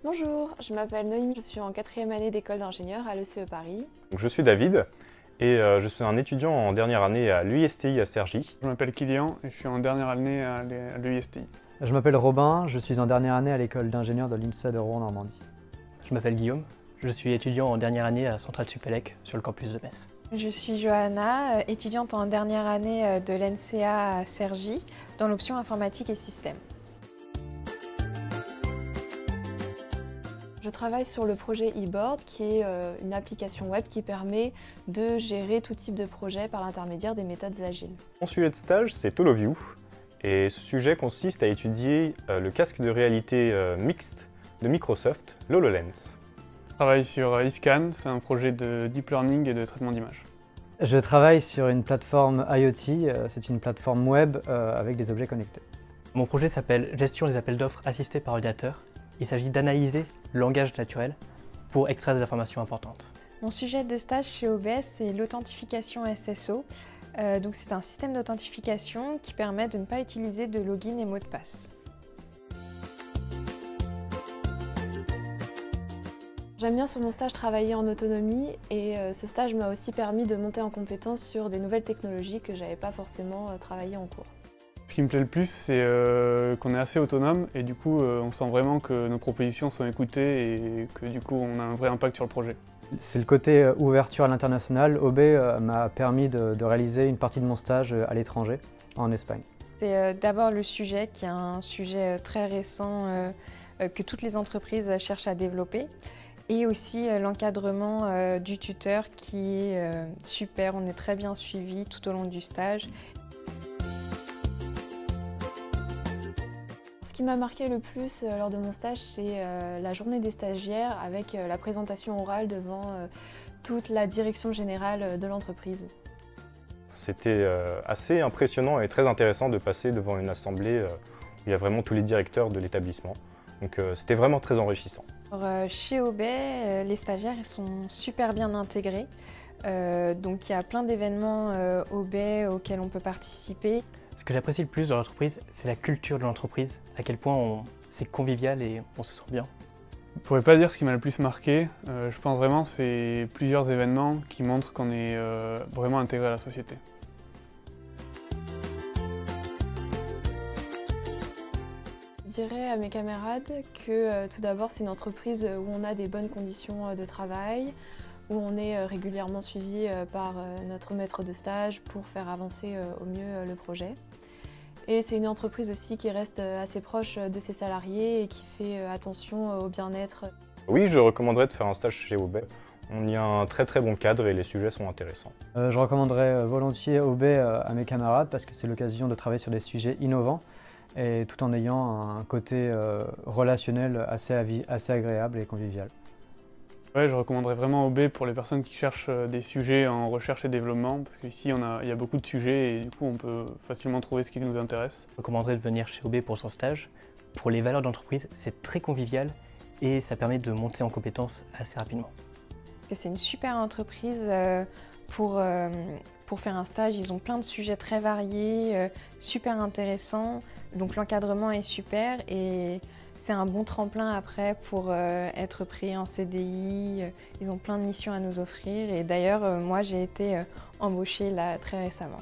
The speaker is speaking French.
Bonjour, je m'appelle Noémie, je suis en 4e année d'école d'ingénieur à l'ECE Paris. Donc, je suis David et je suis un étudiant en dernière année à l'UISTI à Cergy. Je m'appelle Kylian et je suis en dernière année à l'UISTI. Je m'appelle Robin, je suis en dernière année à l'école d'ingénieur de l'INSA de Rouen-Normandie. Je m'appelle Guillaume, je suis étudiant en dernière année à Centrale Supélec sur le campus de Metz. Je suis Johanna, étudiante en dernière année de l'NCA à Cergy dans l'option informatique et système. Je travaille sur le projet eBoard qui est une application web qui permet de gérer tout type de projet par l'intermédiaire des méthodes agiles. Mon sujet de stage, c'est HoloView et ce sujet consiste à étudier le casque de réalité mixte de Microsoft, l'HoloLens. Je travaille sur eScan, c'est un projet de deep learning et de traitement d'image. Je travaille sur une plateforme IoT, c'est une plateforme web avec des objets connectés. Mon projet s'appelle Gestion des appels d'offres assistés par ordinateur. Il s'agit d'analyser le langage naturel pour extraire des informations importantes. Mon sujet de stage chez OBS, c'est l'authentification SSO. Donc c'est un système d'authentification qui permet de ne pas utiliser de login et mot de passe. J'aime bien sur mon stage travailler en autonomie et ce stage m'a aussi permis de monter en compétence sur des nouvelles technologies que je n'avais pas forcément travaillé en cours. Ce qui me plaît le plus, c'est qu'on est assez autonome et du coup on sent vraiment que nos propositions sont écoutées et que du coup on a un vrai impact sur le projet. C'est le côté ouverture à l'international. OB m'a permis de réaliser une partie de mon stage à l'étranger, en Espagne. C'est d'abord le sujet qui est un sujet très récent que toutes les entreprises cherchent à développer. Et aussi l'encadrement du tuteur qui est super, on est très bien suivi tout au long du stage. Ce qui m'a marqué le plus lors de mon stage, c'est la journée des stagiaires avec la présentation orale devant toute la direction générale de l'entreprise. C'était assez impressionnant et très intéressant de passer devant une assemblée où il y a vraiment tous les directeurs de l'établissement. Donc c'était vraiment très enrichissant. Alors, chez OB, les stagiaires ils sont super bien intégrés. Donc il y a plein d'événements OB auxquels on peut participer. Ce que j'apprécie le plus dans l'entreprise, c'est la culture de l'entreprise, à quel point c'est convivial et on se sent bien. Je ne pourrais pas dire ce qui m'a le plus marqué, je pense vraiment que c'est plusieurs événements qui montrent qu'on est vraiment intégré à la société. Je dirais à mes camarades que tout d'abord c'est une entreprise où on a des bonnes conditions de travail, où on est régulièrement suivi par notre maître de stage pour faire avancer au mieux le projet. Et c'est une entreprise aussi qui reste assez proche de ses salariés et qui fait attention au bien-être. Oui, je recommanderais de faire un stage chez OB. On y a un très bon cadre et les sujets sont intéressants. Je recommanderais volontiers OB à mes camarades parce que c'est l'occasion de travailler sur des sujets innovants et tout en ayant un côté relationnel assez agréable et convivial. Ouais, je recommanderais vraiment OB pour les personnes qui cherchent des sujets en recherche et développement, parce qu'ici il y a beaucoup de sujets et du coup on peut facilement trouver ce qui nous intéresse. Je recommanderais de venir chez OB pour son stage. Pour les valeurs d'entreprise, c'est très convivial et ça permet de monter en compétences assez rapidement. C'est une super entreprise pour faire un stage. Ils ont plein de sujets très variés, super intéressants. Donc l'encadrement est super et c'est un bon tremplin après pour être pris en CDI. Ils ont plein de missions à nous offrir et d'ailleurs moi j'ai été embauchée là très récemment.